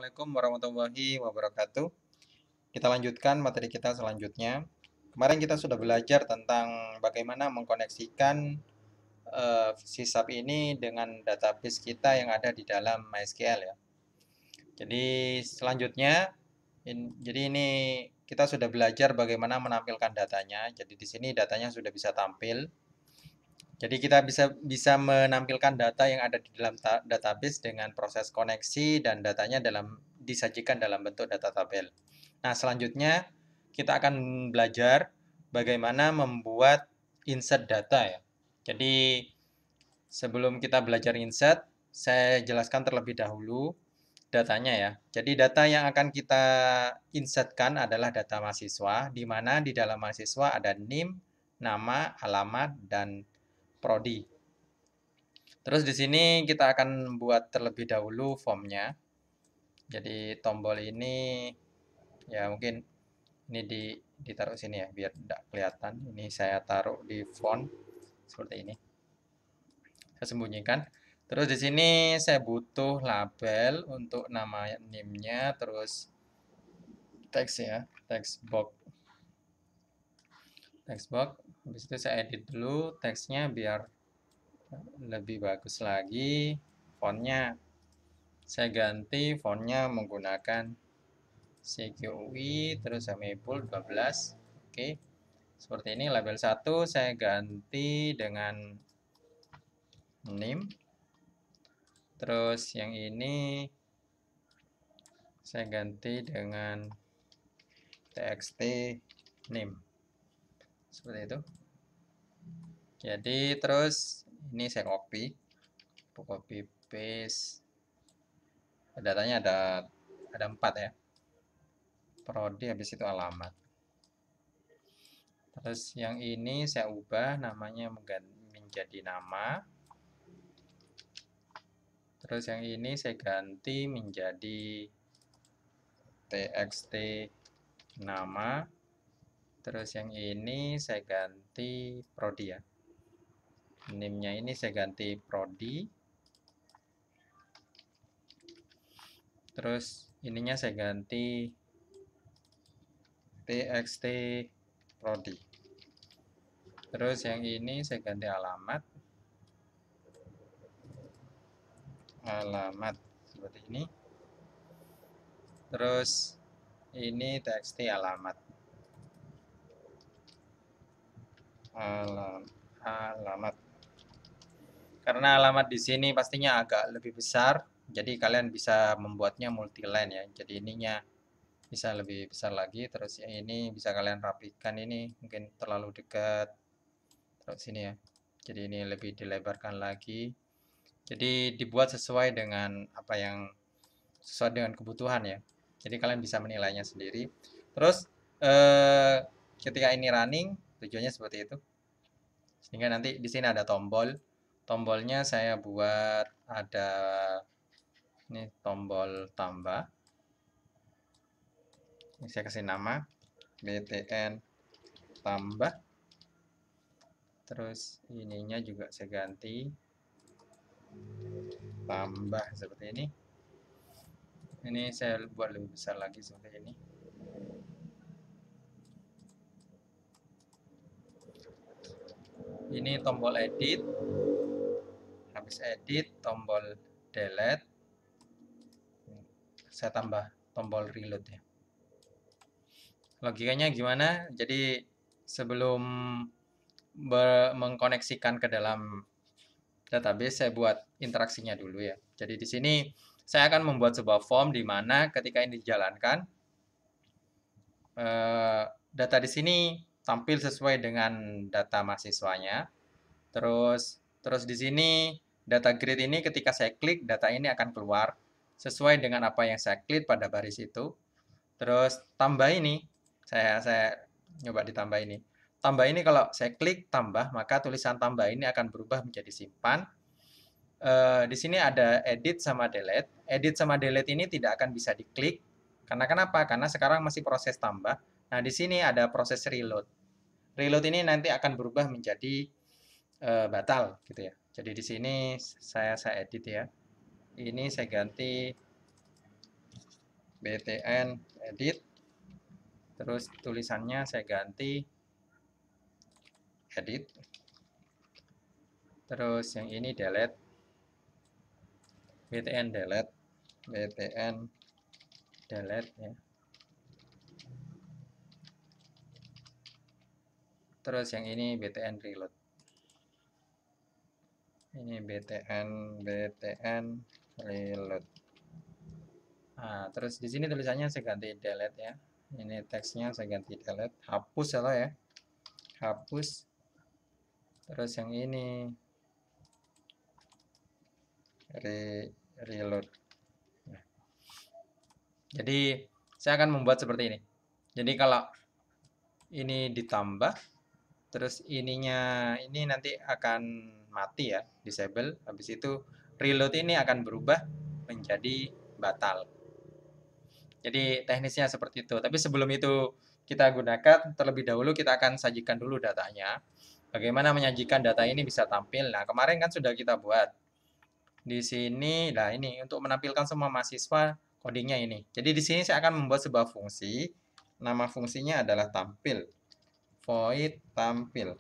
Assalamualaikum warahmatullahi wabarakatuh. Kita lanjutkan materi kita selanjutnya. Kemarin kita sudah belajar tentang bagaimana mengkoneksikan sysap ini dengan database kita yang ada di dalam MySQL ya. Jadi selanjutnya, jadi ini kita sudah belajar bagaimana menampilkan datanya. Jadi di sini datanya sudah bisa tampil. Jadi kita bisa menampilkan data yang ada di dalam database dengan proses koneksi dan datanya disajikan dalam bentuk data tabel. Nah, selanjutnya kita akan belajar bagaimana membuat insert data ya. Jadi sebelum kita belajar insert, saya jelaskan terlebih dahulu datanya ya. Jadi data yang akan kita insertkan adalah data mahasiswa, di mana di dalam mahasiswa ada NIM, nama, alamat, dan prodi. Terus di sini kita akan buat terlebih dahulu formnya. Jadi tombol ini ya mungkin ini ditaruh sini ya biar tidak kelihatan. Ini saya taruh di font seperti ini. Saya sembunyikan. Terus di sini saya butuh label untuk nama NIM-nya, terus teks ya, text box. Text box. Habis itu saya edit dulu teksnya biar lebih bagus lagi. Fontnya saya ganti fontnya menggunakan CQI terus semibold 12. Oke. Seperti ini label 1 saya ganti dengan name. Terus yang ini saya ganti dengan txt name. Seperti itu. Jadi terus ini saya copy paste. Datanya ada 4 ya. Prodi habis itu alamat. Terus yang ini saya ubah namanya menjadi nama. Terus yang ini saya ganti menjadi txt nama. Terus yang ini saya ganti prodi ya. Name-nya ini saya ganti prodi. Terus ininya saya ganti txt prodi. Terus yang ini saya ganti alamat. Alamat seperti ini. Terus ini txt alamat. Alamat. Karena alamat di sini pastinya agak lebih besar, jadi kalian bisa membuatnya multiline ya. Jadi ininya bisa lebih besar lagi, terus yang ini bisa kalian rapikan, ini mungkin terlalu dekat. Terus sini ya. Jadi ini lebih dilebarkan lagi. Jadi dibuat sesuai dengan apa yang sesuai dengan kebutuhan ya. Jadi kalian bisa menilainya sendiri. Terus ketika ini running, tujuannya seperti itu. Sehingga nanti di sini ada tombol. Tombolnya saya buat ada ini tombol tambah. Ini saya kasih nama btn tambah. Terus ininya juga saya ganti tambah seperti ini. Ini saya buat lebih besar lagi seperti ini. Ini tombol edit. Habis edit tombol delete. Saya tambah tombol reload ya. Logikanya gimana? Jadi sebelum mengkoneksikan ke dalam database, saya buat interaksinya dulu ya. Jadi di sini saya akan membuat sebuah form di mana ketika ini dijalankan, data di sini tampil sesuai dengan data mahasiswanya. Terus di sini data grid ini ketika saya klik, data ini akan keluar sesuai dengan apa yang saya klik pada baris itu. Terus tambah ini, saya nyoba ditambah ini. Tambah ini kalau saya klik tambah, maka tulisan tambah ini akan berubah menjadi simpan. Di sini ada edit sama delete. Edit sama delete ini tidak akan bisa diklik. Karena kenapa? Karena sekarang masih proses tambah. Nah, di sini ada proses reload. Reload ini nanti akan berubah menjadi batal gitu ya. Jadi di sini saya edit ya. Ini saya ganti btn edit, terus tulisannya saya ganti edit, terus yang ini delete, btn delete, btn delete ya. Terus yang ini btn reload. Ini btn reload. Nah, terus di sini tulisannya saya ganti delete ya. Ini teksnya saya ganti delete, hapus ya, hapus. Terus yang ini reload. Nah, jadi saya akan membuat seperti ini. Jadi kalau ini ditambah, terus ininya ini nanti akan mati ya, disable. Habis itu reload ini akan berubah menjadi batal. Jadi teknisnya seperti itu. Tapi sebelum itu kita gunakan, terlebih dahulu kita akan sajikan dulu datanya. Bagaimana menyajikan data ini bisa tampil. Nah, kemarin kan sudah kita buat. Di sini, nah ini untuk menampilkan semua mahasiswa codingnya ini. Jadi di sini saya akan membuat sebuah fungsi. Nama fungsinya adalah tampil. Void tampil.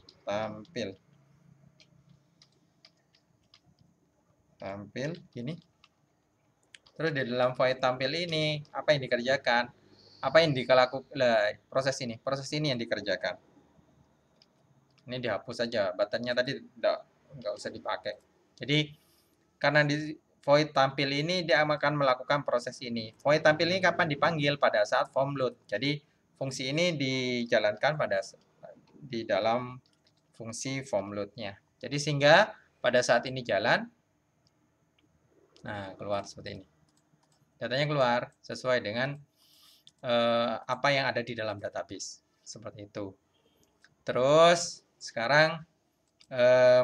Tampil ini. Terus di dalam void tampil ini apa yang dikerjakan? Apa yang dilakukan proses ini yang dikerjakan. Ini dihapus saja, buttonnya tadi nggak usah dipakai. Jadi karena di void tampil ini dia akan melakukan proses ini. Void tampil ini kapan dipanggil? Pada saat form load. Jadi fungsi ini dijalankan di dalam fungsi form load-nya. Jadi sehingga pada saat ini jalan, nah keluar seperti ini. Datanya keluar sesuai dengan apa yang ada di dalam database. Seperti itu. Terus sekarang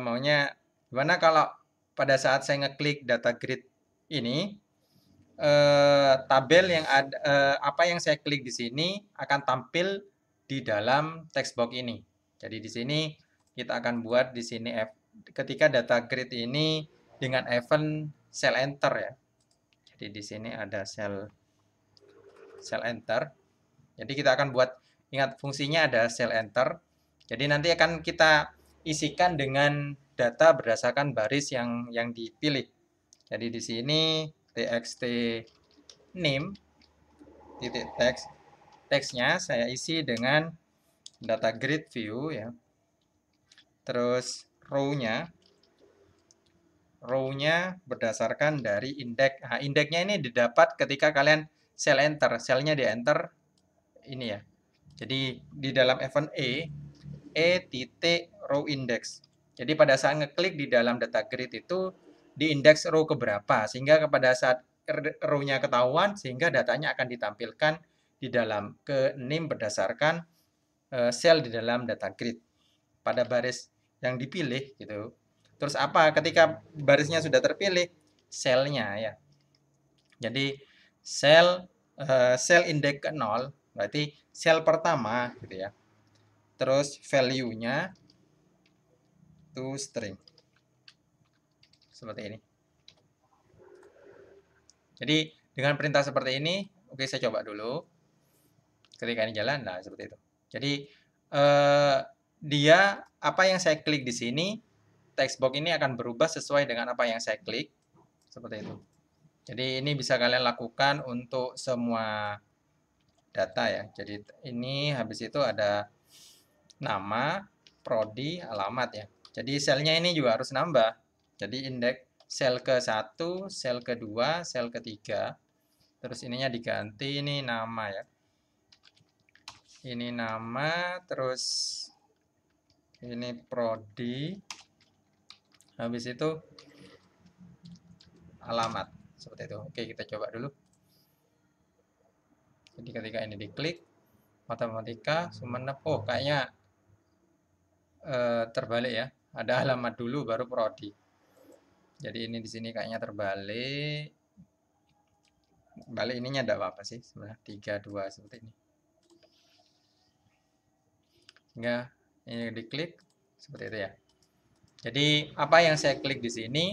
maunya gimana kalau pada saat saya ngeklik data grid ini, tabel yang ada, apa yang saya klik di sini akan tampil di dalam text box ini. Jadi di sini kita akan buat di sini ketika data grid ini dengan event cell enter ya. Jadi di sini ada cell enter. Jadi kita akan buat, ingat fungsinya ada cell enter. Jadi nanti akan kita isikan dengan data berdasarkan baris yang dipilih. Jadi di sini txt name titik teksnya saya isi dengan data grid view ya. Terus row-nya berdasarkan dari indeks. Nah, indeksnya ini didapat ketika kalian cell enter, selnya di enter ini ya. Jadi di dalam event titik row index. Jadi pada saat ngeklik di dalam data grid itu di indeks row keberapa, sehingga pada saat row-nya ketahuan, sehingga datanya akan ditampilkan di dalam ke name berdasarkan sel di dalam data grid pada baris yang dipilih gitu. Terus apa? Ketika barisnya sudah terpilih, selnya ya. Jadi sel indeks ke 0 berarti sel pertama gitu ya. Terus value-nya to string. Seperti ini. Jadi dengan perintah seperti ini, oke saya coba dulu. Ketika ini jalan, nah seperti itu. Jadi dia apa yang saya klik di sini, text box ini akan berubah sesuai dengan apa yang saya klik. Seperti itu. Jadi ini bisa kalian lakukan untuk semua data ya. Jadi ini habis itu ada nama, prodi, alamat ya. Jadi selnya ini juga harus nambah. Jadi indeks sel ke-1, sel ke-2, sel ke-3. Terus ininya diganti, ini nama ya. Ini nama, terus ini prodi. Habis itu alamat. Seperti itu. Oke, kita coba dulu. Jadi ketika ini diklik, matematika, Sumenep. Oh, kayaknya terbalik ya. Ada alamat dulu baru prodi. Jadi ini di sini kayaknya terbalik. Balik ininya enggak apa-apa sih sebenarnya. 3 2 seperti ini. Sehingga ini diklik seperti itu ya. Jadi apa yang saya klik di sini,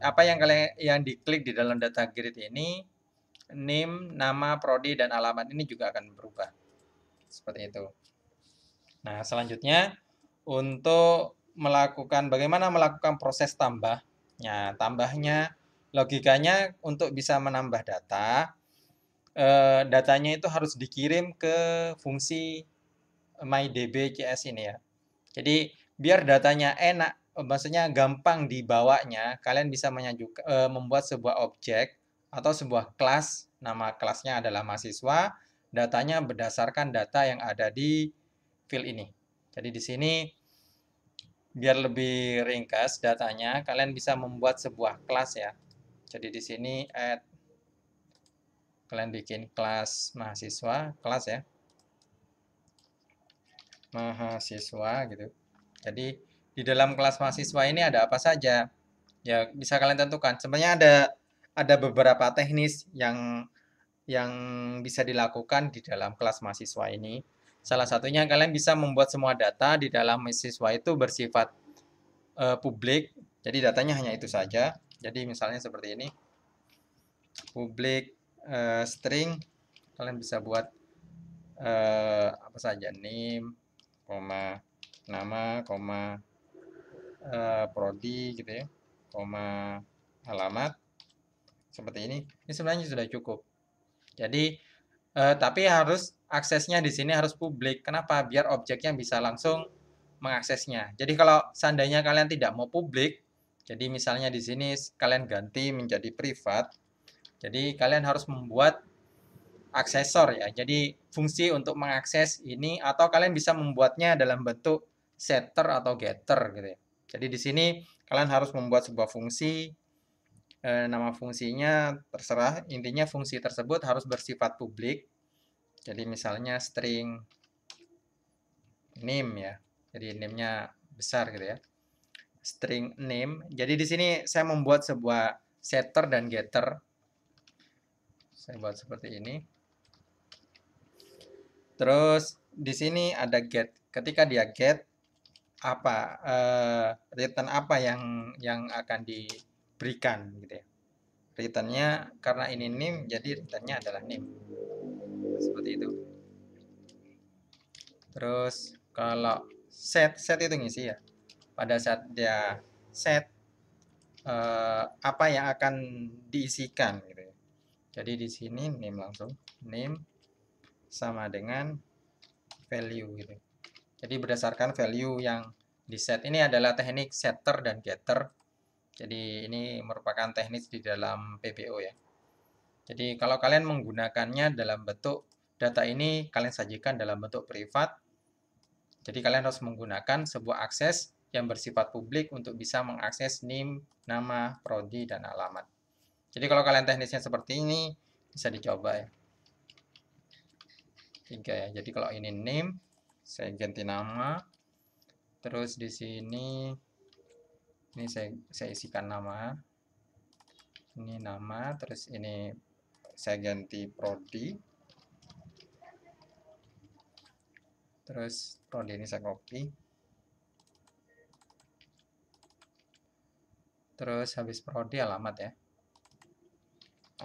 apa yang kalian diklik di dalam data grid ini NIM, nama, prodi, dan alamat ini juga akan berubah. Seperti itu. Nah, selanjutnya untuk bagaimana melakukan proses tambah. Nah, tambahnya logikanya untuk bisa menambah data, datanya itu harus dikirim ke fungsi MyDB.cs ini ya. Jadi biar datanya enak, maksudnya gampang dibawanya, kalian bisa membuat sebuah objek atau sebuah kelas, nama kelasnya adalah mahasiswa, datanya berdasarkan data yang ada di field ini. Jadi di sini biar lebih ringkas datanya, kalian bisa membuat sebuah kelas ya. Jadi di sini kalian bikin kelas mahasiswa, kelas ya, mahasiswa gitu. Jadi di dalam kelas mahasiswa ini ada apa saja? Ya bisa kalian tentukan. Sebenarnya ada beberapa teknis yang bisa dilakukan di dalam kelas mahasiswa ini. Salah satunya kalian bisa membuat semua data di dalam mahasiswa itu bersifat publik. Jadi datanya hanya itu saja. Jadi misalnya seperti ini. Public string, kalian bisa buat apa saja, name, koma, nama, koma, prodi gitu ya, koma, alamat, seperti ini. Ini sebenarnya sudah cukup. Jadi tapi harus aksesnya di sini harus publik. Kenapa? Biar objeknya bisa langsung mengaksesnya. Jadi kalau seandainya kalian tidak mau publik, jadi misalnya di sini kalian ganti menjadi privat. Jadi kalian harus membuat aksesor ya. Jadi fungsi untuk mengakses ini atau kalian bisa membuatnya dalam bentuk setter atau getter gitu ya. Jadi di sini kalian harus membuat sebuah fungsi, nama fungsinya terserah, intinya fungsi tersebut harus bersifat publik. Jadi misalnya string name ya. Jadi name-nya besar gitu ya. String name. Jadi di sini saya membuat sebuah setter dan getter. Saya buat seperti ini. Terus di sini ada get. Ketika dia get apa return apa yang akan diberikan gitu ya. Returnnya karena ini name jadi returnnya adalah name. Seperti itu. Terus kalau set itu ngisi ya. Pada saat dia set apa yang akan diisikan gitu ya. Jadi di sini name langsung name sama dengan value gitu. Jadi berdasarkan value yang di set ini adalah teknik setter dan getter. Jadi ini merupakan teknik di dalam PBO ya. Jadi kalau kalian menggunakannya dalam bentuk data ini kalian sajikan dalam bentuk privat. Jadi kalian harus menggunakan sebuah akses yang bersifat publik untuk bisa mengakses name, nama, prodi, dan alamat. Jadi kalau kalian teknisnya seperti ini bisa dicoba ya. 3 ya. Jadi kalau ini name, saya ganti nama. Terus di sini ini saya isikan nama. Ini nama, terus ini saya ganti prodi. Terus prodi ini saya copy. Terus habis prodi alamat ya.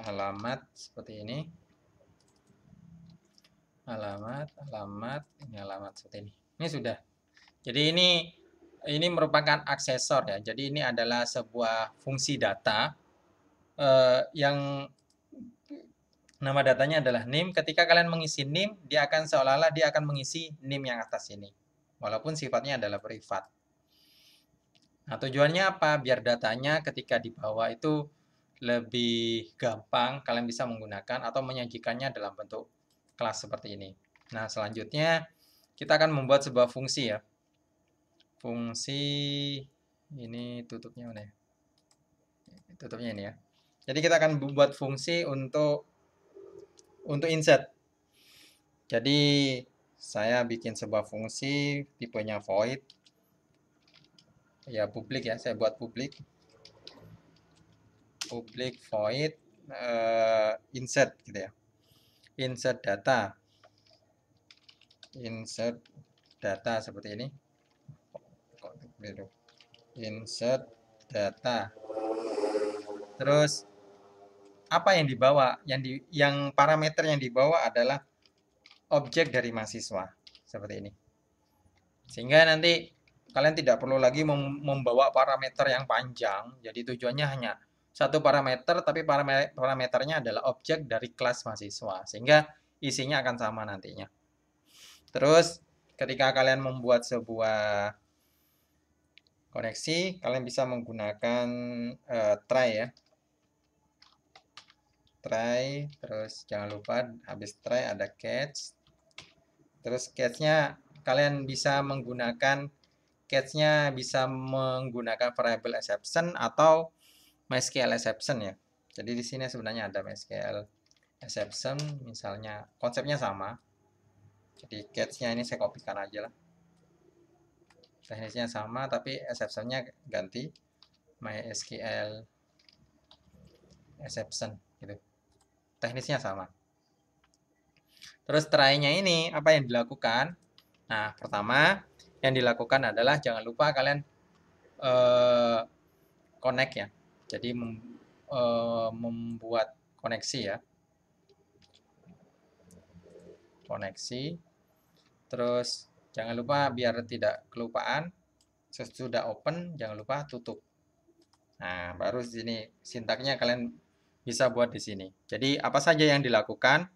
Alamat seperti ini. Alamat, ini alamat seperti ini. Ini sudah. Jadi ini merupakan aksesor ya. Jadi ini adalah sebuah fungsi data yang nama datanya adalah name. Ketika kalian mengisi name, dia akan seolah-olah dia akan mengisi name yang atas ini. Walaupun sifatnya adalah privat. Nah, tujuannya apa? Biar datanya ketika dibawa itu lebih gampang kalian bisa menggunakan atau menyajikannya dalam bentuk kelas seperti ini. Nah, selanjutnya kita akan membuat sebuah fungsi ya. Fungsi ini tutupnya mana ya? Tutupnya ini ya. Jadi kita akan membuat fungsi untuk insert. Jadi saya bikin sebuah fungsi tipenya void. Ya publik ya, saya buat publik. Public void insert gitu ya. Insert data. Insert data seperti ini. Insert data. Terus apa yang dibawa? Yang parameter yang dibawa adalah objek dari mahasiswa. Seperti ini. Sehingga nanti kalian tidak perlu lagi membawa parameter yang panjang. Jadi tujuannya hanya satu parameter, tapi parameternya adalah objek dari kelas mahasiswa. Sehingga isinya akan sama nantinya. Terus ketika kalian membuat sebuah koneksi, kalian bisa menggunakan try ya. Try, terus jangan lupa habis try ada catch. Terus catch-nya kalian bisa menggunakan bisa menggunakan variable exception atau MySQL exception ya. Jadi di sini sebenarnya ada MySQL exception, misalnya konsepnya sama. Jadi catch-nya ini saya kopikan aja lah. Teknisnya sama tapi exception-nya ganti MySQL exception gitu. Teknisnya sama. Terus try-nya ini apa yang dilakukan? Nah, pertama yang dilakukan adalah jangan lupa kalian connect ya. Jadi membuat koneksi ya. Koneksi. Terus jangan lupa biar tidak kelupaan, sesudah open jangan lupa tutup. Nah, baru di sini sintaknya kalian bisa buat di sini. Jadi apa saja yang dilakukan?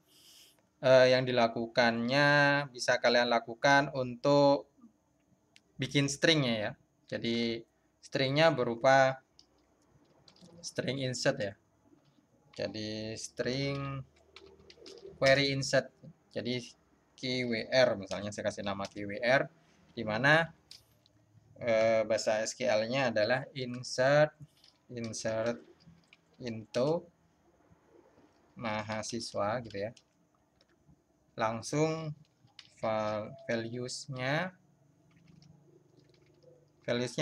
Yang dilakukannya bisa kalian lakukan untuk bikin stringnya ya. Jadi stringnya berupa string insert ya. Jadi string query insert. Jadi keywr misalnya saya kasih nama keywr di mana bahasa SQL-nya adalah insert into mahasiswa gitu ya. Langsung values-nya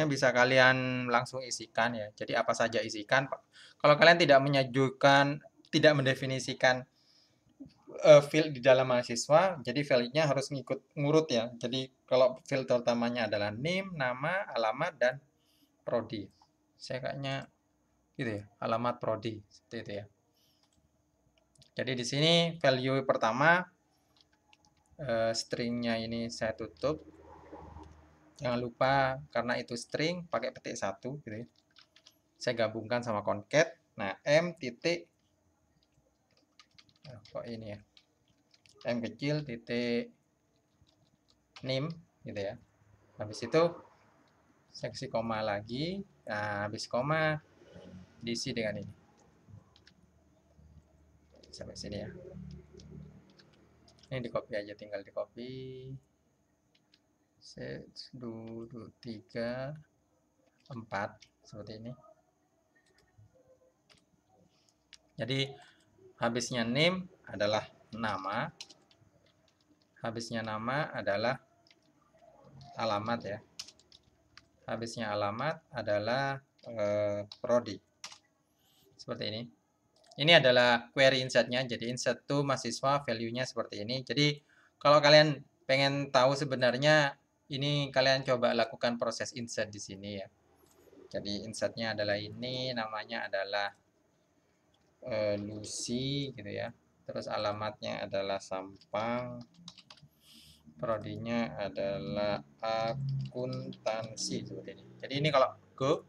bisa kalian langsung isikan ya. Jadi apa saja isikan. Kalau kalian tidak mendefinisikan field di dalam mahasiswa, jadi value-nya harus ngurut ya. Jadi kalau field utamanya adalah name, nama, alamat, dan prodi. Saya kayaknya gitu ya, alamat prodi seperti itu ya. Jadi di sini value pertama stringnya ini saya tutup. Jangan lupa karena itu string pakai petik 1 gitu ya. Saya gabungkan sama concat. Nah, m titik kok ini ya. M kecil titik name gitu ya. Habis itu seksi koma lagi. Nah, habis koma diisi dengan ini. Sampai sini ya. Ini di copy aja, tinggal di copy. 1, 2, 3, 4 seperti ini. Jadi habisnya name adalah nama. Habisnya nama adalah alamat ya. Habisnya alamat adalah prodi. Seperti ini. Ini adalah query insertnya. Jadi insert to mahasiswa value-nya seperti ini. Jadi kalau kalian pengen tahu sebenarnya ini kalian coba lakukan proses insert di sini ya. Jadi insertnya adalah ini, namanya adalah Lucy gitu ya. Terus alamatnya adalah Sampang. Prodinya adalah akuntansi seperti ini. Jadi ini kalau go,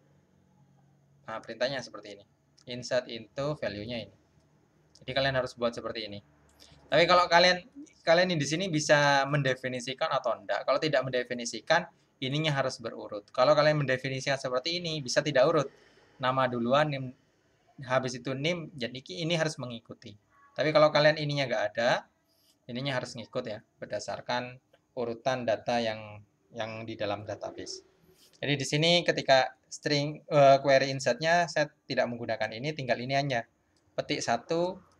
nah perintahnya seperti ini. Insert into value-nya ini. Jadi kalian harus buat seperti ini. Tapi kalau kalian di sini bisa mendefinisikan atau enggak. Kalau tidak mendefinisikan, ininya harus berurut. Kalau kalian mendefinisikan seperti ini, bisa tidak urut. Nama duluan, nim, habis itu nim, jadi ini harus mengikuti. Tapi kalau kalian ininya enggak ada, ininya harus ngikut ya, berdasarkan urutan data yang di dalam database. Jadi di sini ketika string query insertnya saya tidak menggunakan ini, tinggal ini hanya petik 1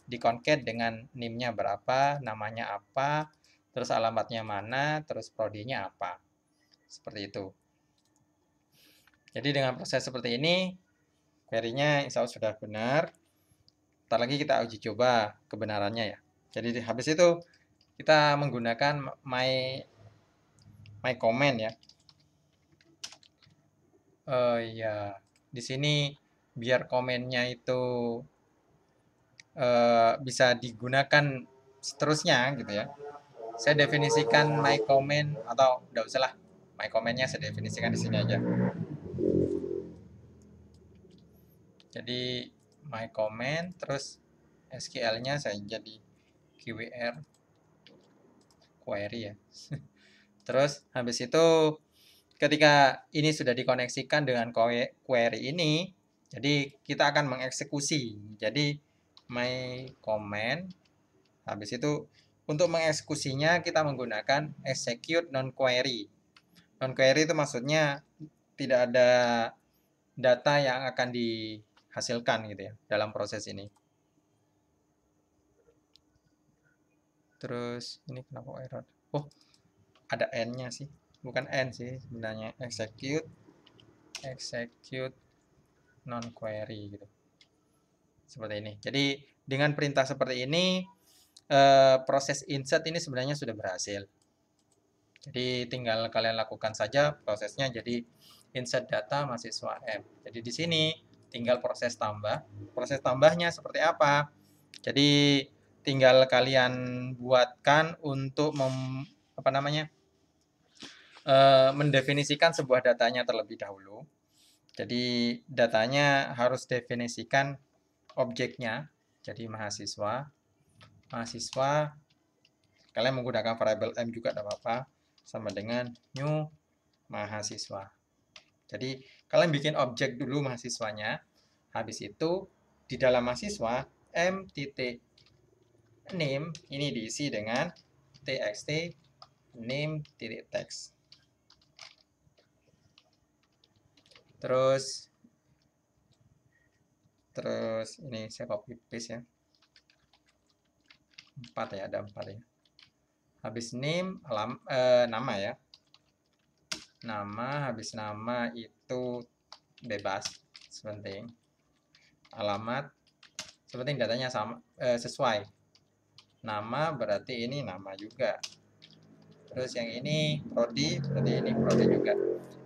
di concat dengan name-nya berapa, namanya apa, terus alamatnya mana, terus prodinya apa. Seperti itu. Jadi dengan proses seperti ini, query-nya insya Allah sudah benar. Ntar lagi kita uji coba kebenarannya ya. Jadi habis itu kita menggunakan my comment ya. Ya, di sini biar komennya itu bisa digunakan seterusnya gitu ya. Saya definisikan my comment, atau udah usah lah, my comment-nya saya definisikan di sini aja. Jadi my comment, terus SQL-nya saya jadi QWR, query ya. Terus habis itu ketika ini sudah dikoneksikan dengan query ini, jadi kita akan mengeksekusi. Jadi my comment, habis itu untuk mengeksekusinya kita menggunakan execute non query. Non query itu maksudnya tidak ada data yang akan dihasilkan gitu ya dalam proses ini. Terus ini kenapa error? Oh, ada n-nya sih. Bukan n sih sebenarnya, execute non query gitu. Seperti ini. Jadi dengan perintah seperti ini proses insert ini sebenarnya sudah berhasil. Jadi tinggal kalian lakukan saja prosesnya, jadi insert data mahasiswa M. Jadi di sini tinggal proses tambah. Proses tambahnya seperti apa? Jadi tinggal kalian buatkan untuk mendefinisikan sebuah datanya terlebih dahulu. Jadi datanya harus definisikan objeknya. Jadi mahasiswa kalian menggunakan variabel M juga tidak apa-apa, sama dengan new mahasiswa. Jadi kalian bikin objek dulu mahasiswanya, habis itu di dalam mahasiswa m titik name ini diisi dengan txt name titik text. Terus ini saya copy paste ya, 4 ya, ada 4 ya. Habis name nama ya, nama, habis nama itu bebas, sepenting. Alamat sepenting datanya sama, sesuai. Nama berarti ini nama juga. Terus yang ini prodi, berarti ini prodi juga.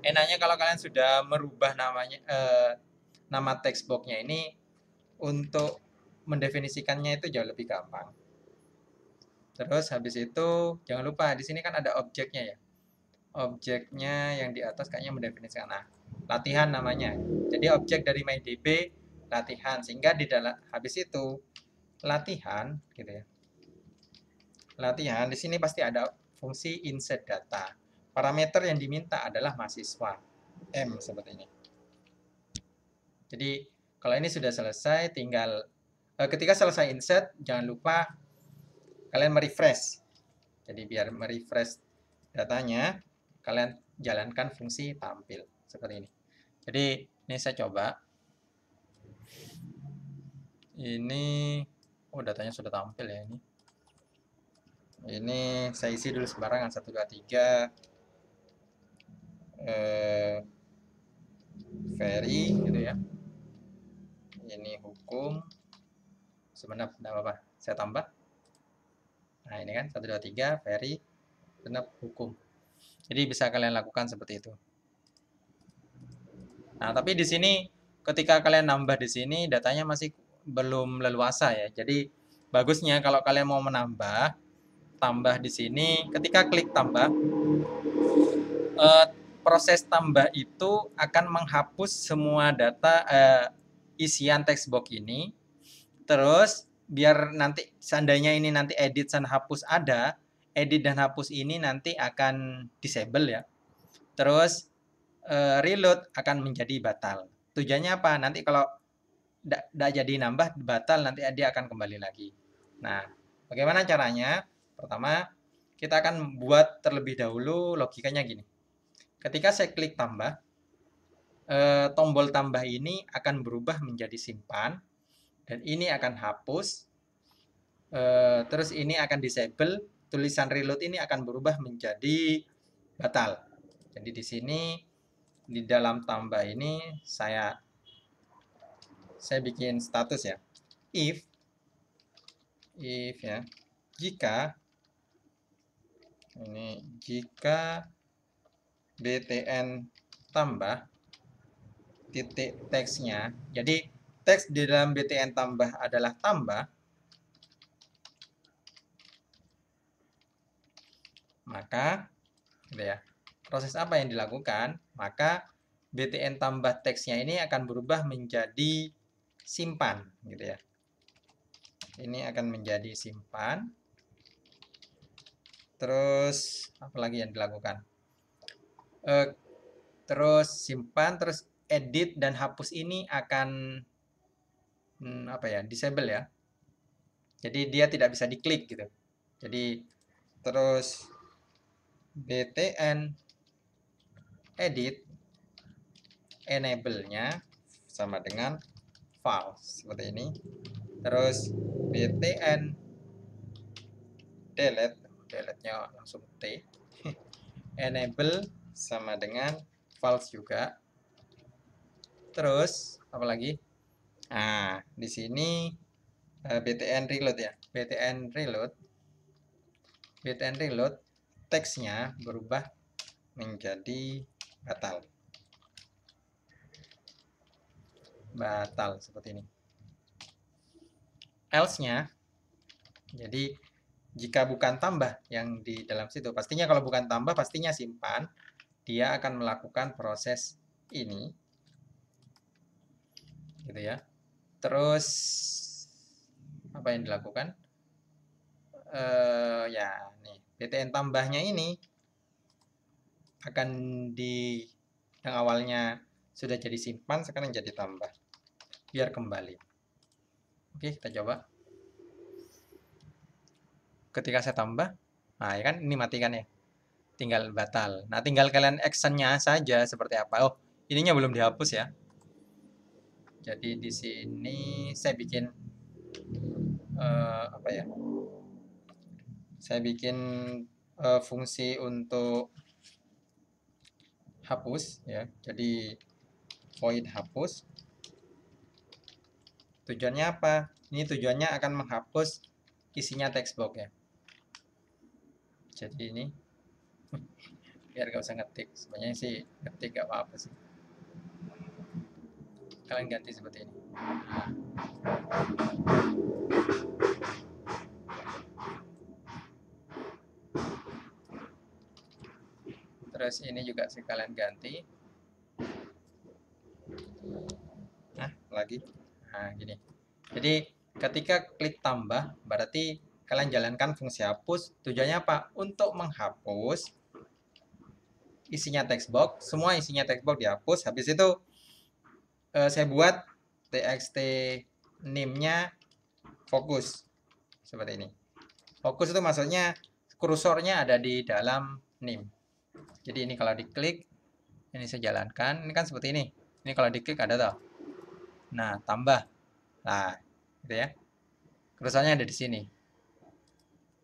Enaknya kalau kalian sudah merubah namanya, nama textboxnya ini, untuk mendefinisikannya itu jauh lebih gampang. Terus habis itu jangan lupa di sini kan ada objeknya ya. Objeknya yang di atas kayaknya mendefinisikan. Nah, latihan namanya. Jadi objek dari MyDB latihan, sehingga di dalam habis itu latihan gitu ya. Latihan di sini pasti ada fungsi insert data. Parameter yang diminta adalah mahasiswa M seperti ini. Jadi kalau ini sudah selesai, tinggal ketika selesai insert jangan lupa kalian merefresh. Jadi biar merefresh datanya, kalian jalankan fungsi tampil seperti ini. Jadi ini saya coba. Ini datanya sudah tampil ya ini. Ini saya isi dulu sembarangan 1 2 3 very gitu ya. Ini hukum. Sebenarnya tidak apa-apa. Saya tambah. Nah, ini kan 1 2 3 very genap hukum. Jadi bisa kalian lakukan seperti itu. Nah, tapi di sini ketika kalian nambah di sini datanya masih belum leluasa ya. Jadi bagusnya kalau kalian mau menambah, tambah di sini, ketika klik tambah, proses tambah itu akan menghapus semua data isian textbox ini. Terus biar nanti seandainya ini nanti edit dan hapus ada, edit dan hapus ini nanti akan disable ya. Terus reload akan menjadi batal. Tujuannya apa? Nanti kalau tidak jadi nambah, batal, nanti dia akan kembali lagi. Nah, bagaimana caranya? Pertama, kita akan buat terlebih dahulu logikanya gini. Ketika saya klik tambah, tombol tambah ini akan berubah menjadi simpan, dan ini akan hapus, terus ini akan disable, tulisan reload ini akan berubah menjadi batal. Jadi di sini di dalam tambah ini saya bikin status ya, if ya, jika btn tambah titik teksnya, jadi teks di dalam btn tambah adalah tambah, maka gitu ya, proses apa yang dilakukan? Maka btn tambah teksnya ini akan berubah menjadi simpan gitu ya. Ini akan menjadi simpan. Terus apa lagi yang dilakukan? Terus simpan, terus edit dan hapus ini akan apa ya, disable ya. Jadi dia tidak bisa diklik gitu. Jadi terus btn edit enable-nya sama dengan false seperti ini. Terus btn delete-nya langsung T. Enable sama dengan false juga. Terus apa lagi? Nah, di sini btn reload ya. btn reload teksnya berubah menjadi batal. Batal seperti ini. Else-nya, jadi jika bukan tambah yang di dalam situ, pastinya kalau bukan tambah pastinya simpan, dia akan melakukan proses ini, gitu ya. Terus apa yang dilakukan? Ya, nih btn tambahnya ini akan yang awalnya sudah jadi simpan sekarang jadi tambah, biar kembali. Oke, kita coba. Ketika saya tambah, nah ya kan ini mati kan ya, tinggal batal. Nah, tinggal kalian actionnya saja seperti apa. Oh, ininya belum dihapus ya. Jadi di sini saya bikin apa ya? Saya bikin fungsi untuk hapus ya. Jadi void hapus. Tujuannya apa? Ini tujuannya akan menghapus isinya textbox ya. Jadi ini biar gak usah ngetik. Sebenarnya sih ngetik gak apa-apa sih. Kalian ganti seperti ini. Terus ini juga sekalian ganti. Nah, lagi. Nah, gini. Jadi ketika klik tambah, berarti kalian jalankan fungsi hapus. Tujuannya apa? Untuk menghapus isinya textbox. Semua isinya textbox dihapus. Habis itu saya buat txt name-nya fokus. Seperti ini. Fokus itu maksudnya kursornya ada di dalam name. Jadi ini kalau diklik, ini saya jalankan. Ini kan seperti ini. Ini kalau diklik ada toh. Nah, tambah. Nah, gitu ya. Kursornya ada di sini.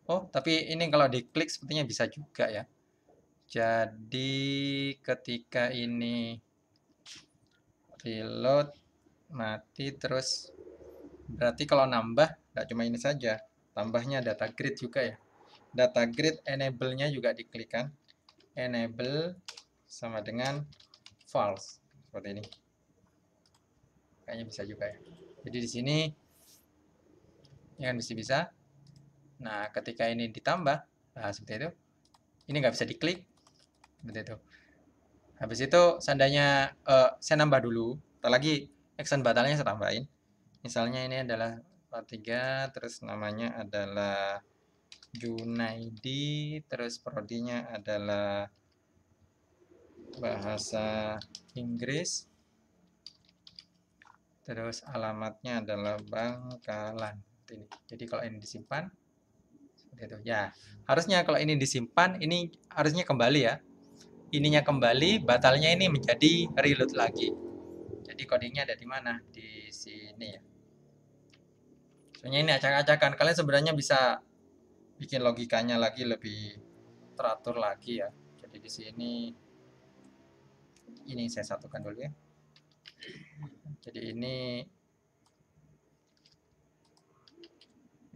Oh, tapi ini kalau diklik sepertinya bisa juga ya. Jadi ketika ini reload mati terus berarti kalau nambah nggak cuma ini saja, tambahnya data grid juga ya. Data grid enable-nya juga diklik kan. Enable sama dengan false seperti ini. Kayaknya bisa juga ya. Jadi di sini ya kan bisa. Nah, ketika ini ditambah, nah seperti itu. Ini nggak bisa diklik, seperti itu. Habis itu seandainya saya nambah dulu, lagi action batalnya saya tambahin. Misalnya ini adalah part 3, terus namanya adalah Junaidi, terus prodinya adalah bahasa Inggris, terus alamatnya adalah Bangkalan. Jadi kalau ini disimpan, seperti itu. Ya, harusnya kalau ini disimpan, ini harusnya kembali ya. Ininya kembali, batalnya ini menjadi reload lagi. Jadi codingnya ada di mana? Di sini ya. Soalnya ini acak-acakan. Kalian sebenarnya bisa bikin logikanya lagi lebih teratur lagi ya. Jadi di sini ini saya satukan dulu ya. Jadi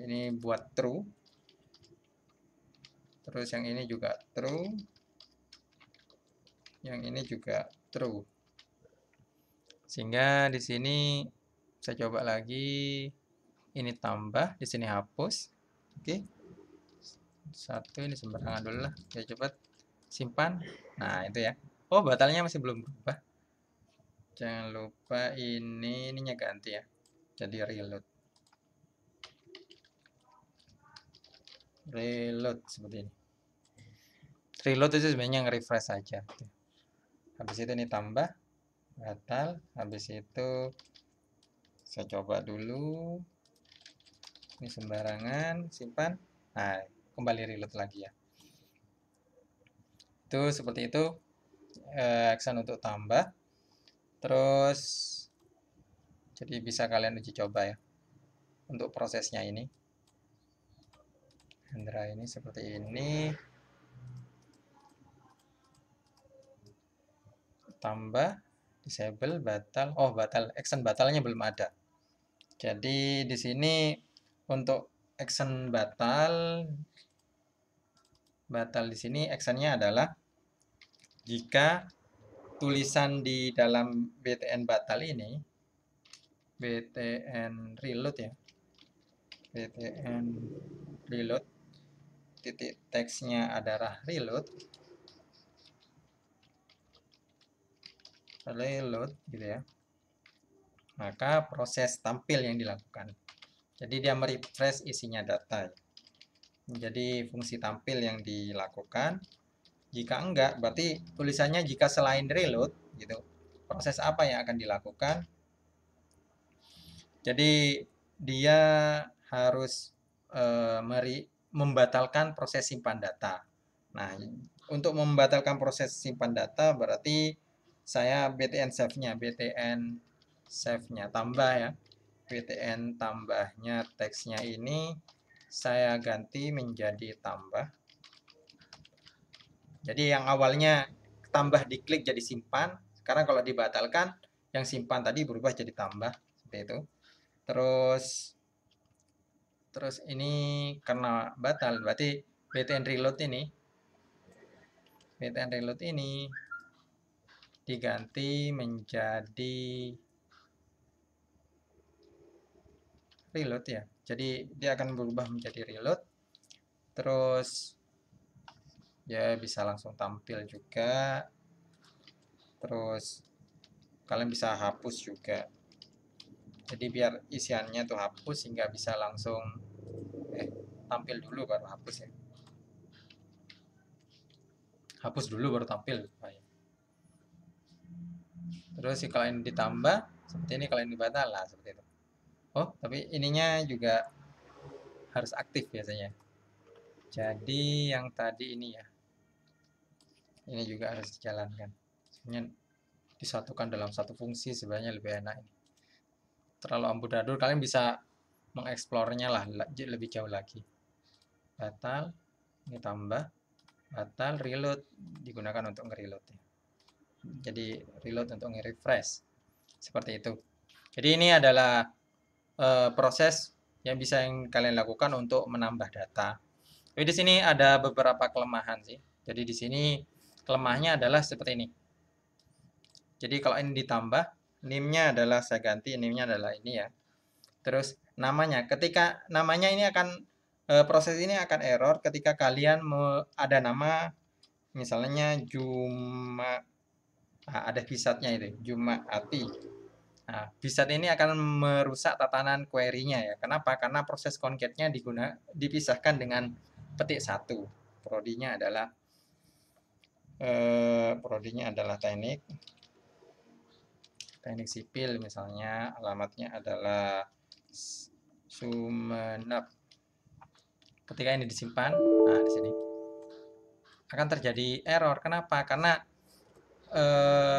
ini buat true. Terus yang ini juga true. Yang ini juga true. Sehingga di sini saya coba lagi ini tambah, di sini hapus. Oke. Satu ini sembarangan dulu lah. Ya cepat simpan. Nah, itu ya. Oh, batalnya masih belum berubah. Jangan lupa ininya ganti ya. Jadi reload. Reload seperti ini. Reload itu sebenarnya nge-refresh saja. Habis itu ini tambah, batal. Habis itu saya coba dulu. Ini sembarangan, simpan. Nah, kembali reload lagi ya. Itu seperti itu. Action untuk tambah. Terus, jadi bisa kalian uji coba ya. Untuk prosesnya ini. Hendra ini seperti ini. Tambah, disable, batal. Oh, batal. Action batalnya belum ada. Jadi di sini untuk action batal di sini actionnya adalah jika tulisan di dalam btn batal ini, btn reload ya, btn reload, titik teksnya adalah reload gitu ya, maka proses tampil yang dilakukan. Jadi dia merefresh isinya data. Jadi fungsi tampil yang dilakukan. Jika enggak, berarti tulisannya jika selain reload gitu. Proses apa yang akan dilakukan? Jadi dia harus membatalkan proses simpan data. Nah, untuk membatalkan proses simpan data berarti saya btn save-nya tambah ya. btn tambahnya teksnya ini saya ganti menjadi tambah. Jadi yang awalnya tambah diklik jadi simpan, sekarang kalau dibatalkan yang simpan tadi berubah jadi tambah seperti itu. Terus ini karena batal berarti btn reload ini diganti menjadi reload ya. Jadi dia akan berubah menjadi reload. Terus ya bisa langsung tampil juga. Terus kalian bisa hapus juga. Jadi biar isiannya tuh hapus sehingga bisa langsung tampil dulu baru hapus ya. Hapus dulu baru tampil. Terus kalau ini ditambah seperti ini, kalau ini batal lah seperti itu. Oh, tapi ininya juga harus aktif biasanya. Jadi yang tadi ini ya, ini juga harus dijalankan. Sebenarnya disatukan dalam satu fungsi sebenarnya lebih enak ini. Terlalu amburadul, kalian bisa mengeksplornya lah lebih jauh lagi. Batal, ini tambah, batal, reload digunakan untuk nge-reload ya. Jadi reload untuk nge-refresh seperti itu. Jadi ini adalah proses yang bisa kalian lakukan untuk menambah data. Tapi di sini ada beberapa kelemahan sih. Jadi di sini kelemahannya adalah seperti ini. Jadi kalau ini ditambah, NIM-nya adalah saya ganti, NIM-nya adalah ini ya. Terus namanya, ketika namanya ini akan proses ini akan error ketika kalian ada nama misalnya Juma, ada bisatnya itu, Jumaati. Nah, bisat ini akan merusak tatanan query-nya ya. Kenapa? Karena proses concat-nya dipisahkan dengan petik satu. Prodinya adalah teknik sipil misalnya, alamatnya adalah Sumenep. Ketika ini disimpan, nah di sini akan terjadi error. Kenapa? Karena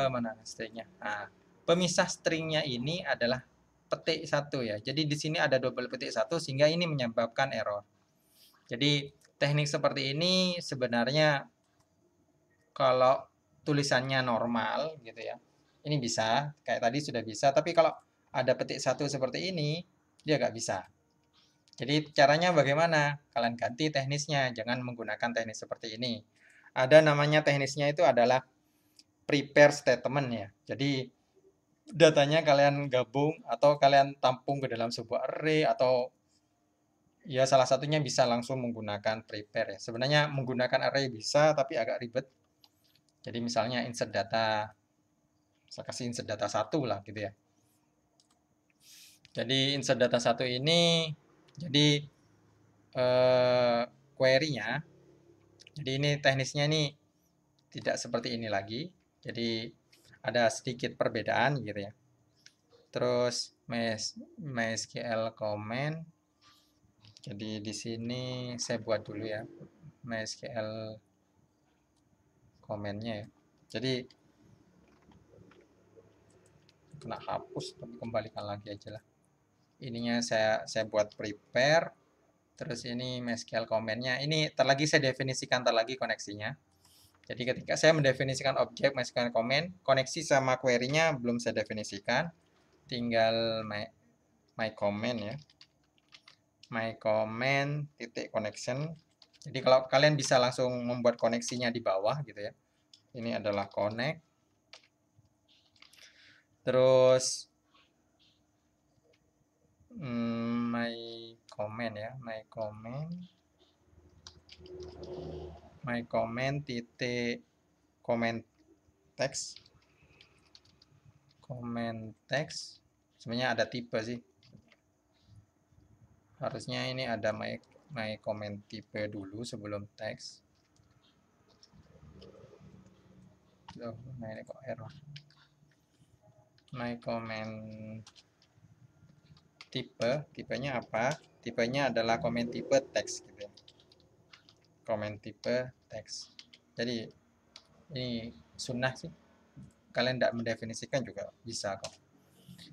mana stringnya? Nah, pemisah stringnya ini adalah petik satu ya. Jadi di sini ada double petik satu sehingga ini menyebabkan error. Jadi teknik seperti ini sebenarnya kalau tulisannya normal gitu ya, ini bisa kayak tadi sudah bisa. Tapi kalau ada petik satu seperti ini, dia nggak bisa. Jadi caranya bagaimana? Kalian ganti teknisnya, jangan menggunakan teknis seperti ini. Ada namanya teknisnya itu adalah prepare statement ya. Jadi datanya kalian gabung atau kalian tampung ke dalam sebuah array atau Ya, salah satunya bisa langsung menggunakan prepare ya. Sebenarnya menggunakan array bisa, tapi agak ribet. Jadi misalnya insert data, saya kasih insert data 1 lah gitu ya. Jadi insert data 1 ini, jadi query-nya, jadi ini teknisnya ini tidak seperti ini lagi. Jadi ada sedikit perbedaan gitu ya. Terus MySQL comment. Jadi di sini saya buat dulu ya MySQL komennya ya. Jadi kena hapus, tapi kembalikan lagi aja lah. Ininya saya buat prepare. Terus ini MySQL komennya. Ini lagi saya definisikan lagi koneksinya. Jadi ketika saya mendefinisikan objek MySQL comment, koneksi sama query-nya belum saya definisikan. Tinggal my comment ya. My comment titik connection. Jadi kalau kalian bisa langsung membuat koneksinya di bawah gitu ya. Ini adalah connect. Terus my comment ya, my comment titik comment text. Comment text sebenarnya ada tipe sih. Harusnya ini ada my comment tipe dulu sebelum text. Loh, nah ini kok error. My comment tipenya apa? Tipenya adalah comment tipe text gitu ya. Comment tipe text. Jadi ini sunnah sih. Kalian tidak mendefinisikan juga bisa kok.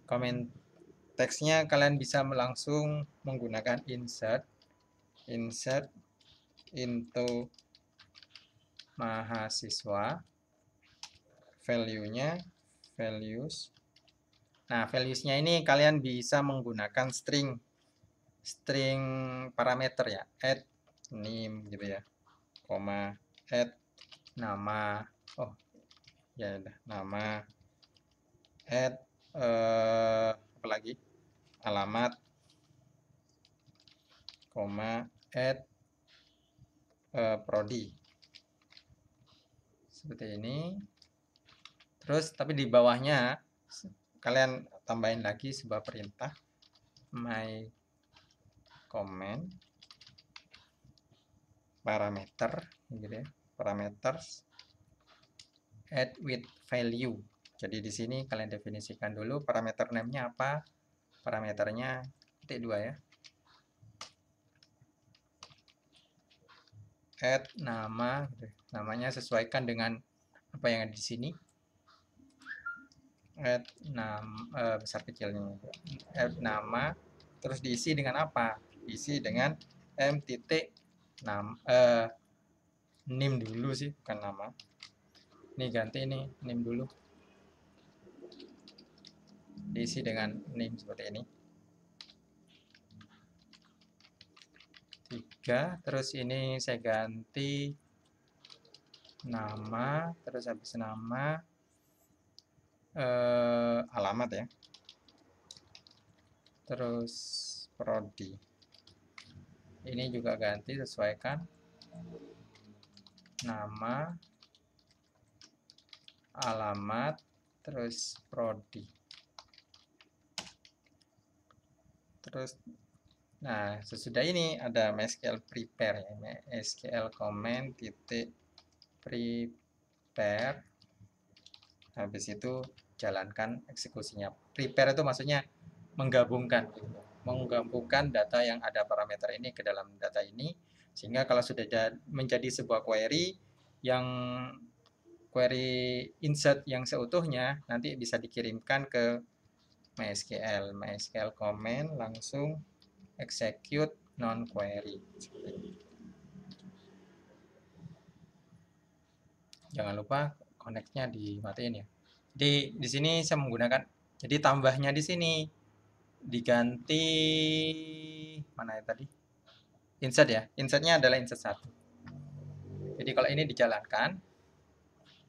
Comment teksnya kalian bisa langsung menggunakan insert into mahasiswa, value-nya values. Nah, values-nya ini kalian bisa menggunakan string parameter ya, add name gitu ya, koma add nama, oh ya udah nama, add apa lagi, alamat, koma add prodi, seperti ini. Terus tapi di bawahnya kalian tambahin lagi sebuah perintah my comment parameter gitu ya, parameters add with value. Jadi di sini kalian definisikan dulu parameter name-nya apa, parameternya titik 2 ya, add nama gitu. Namanya sesuaikan dengan apa yang ada di sini, add nama besar kecilnya, add nama, terus diisi dengan apa, diisi dengan m titik name dulu sih, bukan nama. Ini ganti ini name dulu, diisi dengan name seperti ini. 3, terus ini saya ganti nama, terus habis nama alamat ya, terus prodi. Ini juga ganti, sesuaikan nama, alamat, terus prodi. Terus nah, sesudah ini ada MySQL prepare ya, MySQL comment titik prepare. Habis itu jalankan eksekusinya. Prepare itu maksudnya menggabungkan data yang ada parameter ini ke dalam data ini, sehingga kalau sudah menjadi sebuah query yang query insert yang seutuhnya nanti bisa dikirimkan ke MySQL comment langsung execute non query. Jangan lupa connect-nya dimatiin ya. Jadi di sini saya menggunakan, jadi tambahnya di sini diganti mana ya tadi? Insert ya. Insertnya adalah insert 1. Jadi kalau ini dijalankan,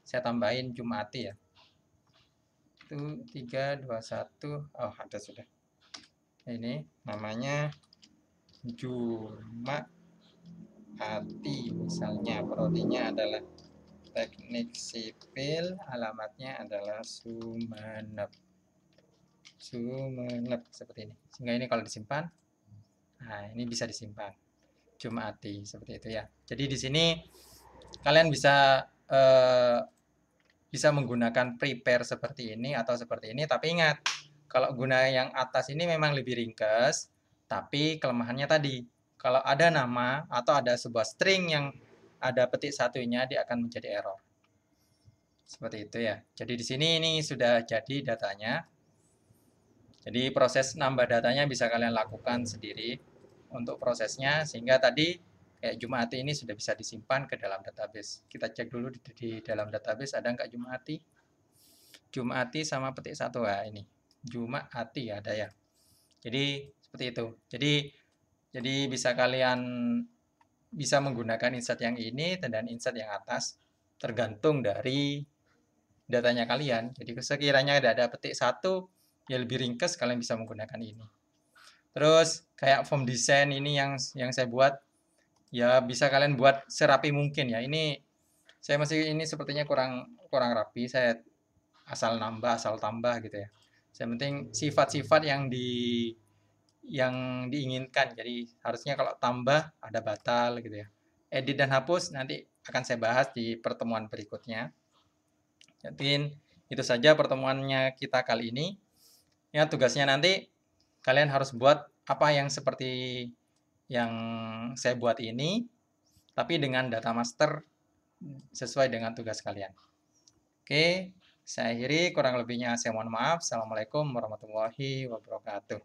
saya tambahin Jumati ya. Itu 3, 2, 1. Oh, ada sudah. Ini namanya Jumaati misalnya, prodinya adalah teknik sipil, alamatnya adalah Sumeneb. Sumeneb seperti ini. Sehingga ini kalau disimpan, nah ini bisa disimpan. Jumaati seperti itu ya. Jadi di sini kalian bisa bisa menggunakan prepare seperti ini atau seperti ini, tapi ingat kalau guna yang atas ini memang lebih ringkas, tapi kelemahannya tadi kalau ada nama atau ada sebuah string yang ada petik satunya, dia akan menjadi error. Seperti itu ya. Jadi di sini ini sudah jadi datanya. Jadi proses nambah datanya bisa kalian lakukan sendiri untuk prosesnya, sehingga tadi kayak Jumaati ini sudah bisa disimpan ke dalam database. Kita cek dulu di dalam database ada nggak Jumaati. Jumaati sama petik satu, nah ini Jumaati ada ya. Jadi seperti itu. Jadi bisa kalian bisa menggunakan insert yang ini dan insert yang atas tergantung dari datanya kalian. Jadi sekiranya ada petik satu ya lebih ringkas, kalian bisa menggunakan ini. Terus kayak form design ini yang saya buat ya bisa kalian buat serapi mungkin ya. Ini saya masih ini sepertinya kurang rapi. Saya asal nambah, asal tambah gitu ya. Yang penting sifat-sifat yang diinginkan. Jadi harusnya kalau tambah ada batal gitu ya. Edit dan hapus nanti akan saya bahas di pertemuan berikutnya. Jadi itu saja pertemuannya kita kali ini. Ya, tugasnya nanti kalian harus buat apa yang seperti yang saya buat ini, tapi dengan data master sesuai dengan tugas kalian. Oke, saya akhiri, kurang lebihnya saya mohon maaf. Assalamualaikum warahmatullahi wabarakatuh.